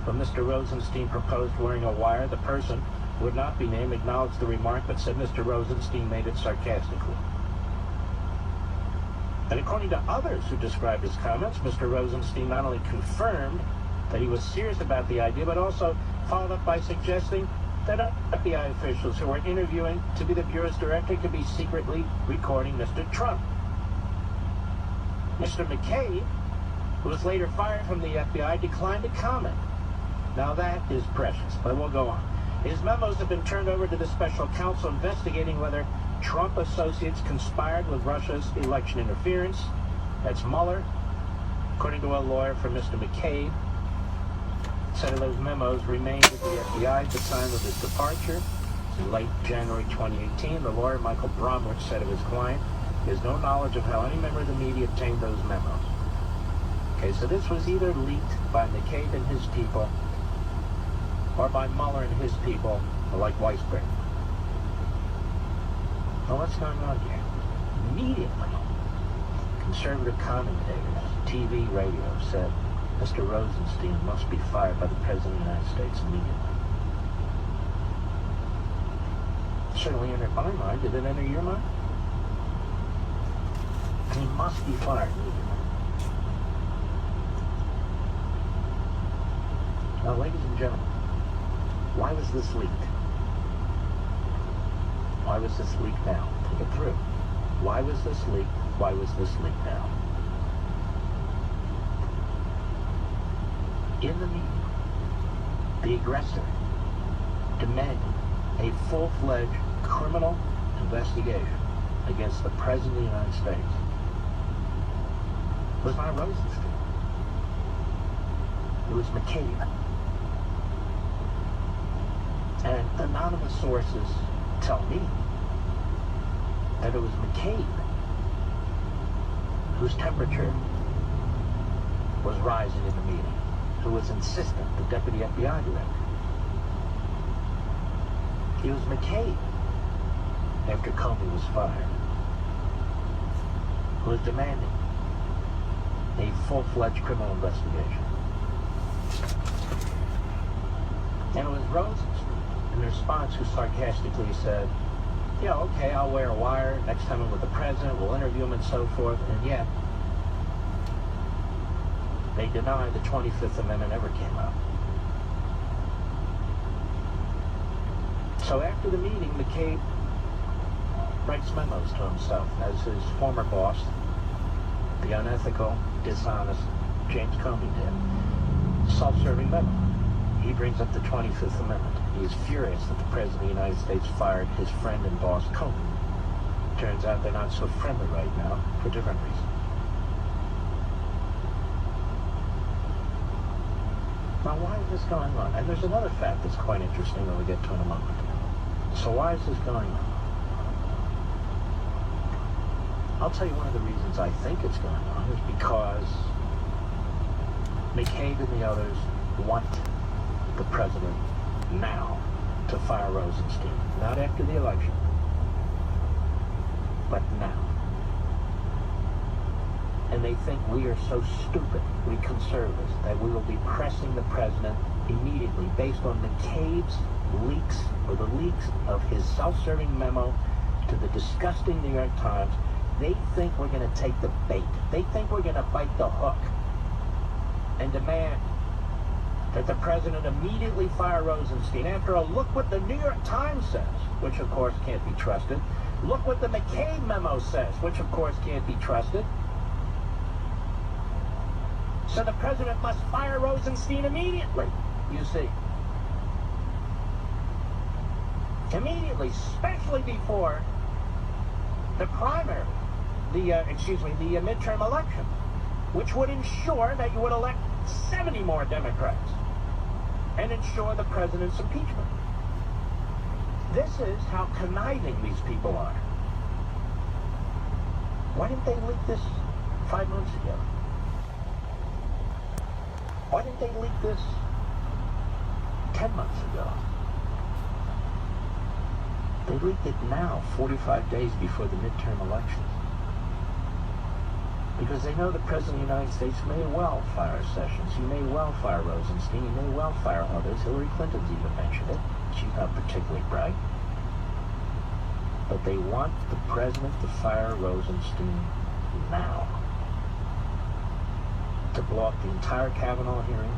When Mr. Rosenstein proposed wearing a wire, the person, who would not be named, acknowledged the remark but said Mr. Rosenstein made it sarcastically. And according to others who described his comments, Mr. Rosenstein not only confirmed that he was serious about the idea, but also followed up by suggesting that FBI officials who were interviewing to be the Bureau's director could be secretly recording Mr. Trump. Mr. McCabe, who was later fired from the FBI, declined to comment. Now that is precious, but we'll go on. His memos have been turned over to the special counsel investigating whether Trump associates conspired with Russia's election interference. That's Mueller. According to a lawyer for Mr. McCabe, said of those memos remained with the FBI at the time of his departure. In late January 2018, the lawyer Michael Bromwich said of his client, he has no knowledge of how any member of the media obtained those memos. Okay, so this was either leaked by McCabe and his people or by Mueller and his people, like Weisbrod. Well, what's going on here? Immediately, conservative commentators, TV, radio, said Mr. Rosenstein must be fired by the President of the United States immediately. Certainly entered my mind. Did it enter your mind? He must be fired immediately. Now, ladies and gentlemen, why was this leaked? Why was this leaked now? Think it through. Why was this leaked? Why was this leaked now? In the meeting, the aggressor demanded a full-fledged criminal investigation against the President of the United States. It was not Rosenstein. It was McCabe. And anonymous sources tell me that it was McCabe whose temperature was rising in the meeting, who was insistent, the deputy FBI director. It was McCabe, after Comey was fired, who was demanding a full-fledged criminal investigation. And it was Rosenstein, in response, who sarcastically said, yeah, okay, I'll wear a wire. Next time I'm with the president, we'll interview him and so forth. And yet, they deny the 25th Amendment ever came up. So after the meeting, McCabe writes memos to himself as his former boss, the unethical, dishonest James Comey did. Self-serving memo. He brings up the 25th Amendment. He is furious that the President of the United States fired his friend and boss, Comey. Turns out they're not so friendly right now for different reasons. Now, why is this going on? And there's another fact that's quite interesting that we'll get to in a moment. So why is this going on? I'll tell you one of the reasons I think it's going on is because McCabe and the others want the president now to fire Rosenstein. Not after the election, but now. And they think we are so stupid, we conservatives, that we will be pressing the president immediately based on McCabe's leaks, or the leaks of his self-serving memo to the disgusting New York Times. They think we're going to take the bait. They think we're going to bite the hook and demand that the president immediately fire Rosenstein. After all, look what the New York Times says, which of course can't be trusted. Look what the McCabe memo says, which of course can't be trusted. So the president must fire Rosenstein immediately, you see. Immediately, especially before the primary, the midterm election, which would ensure that you would elect 70 more Democrats and ensure the president's impeachment. This is how conniving these people are. Why didn't they leak this 5 months ago? Why didn't they leak this 10 months ago? They leaked it now, 45 days before the midterm elections. Because they know the President of the United States may well fire Sessions. He may well fire Rosenstein. He may well fire others. Hillary Clinton's even mentioned it. She's not particularly bright. But they want the President to fire Rosenstein now. To blow up the entire Kavanaugh hearing,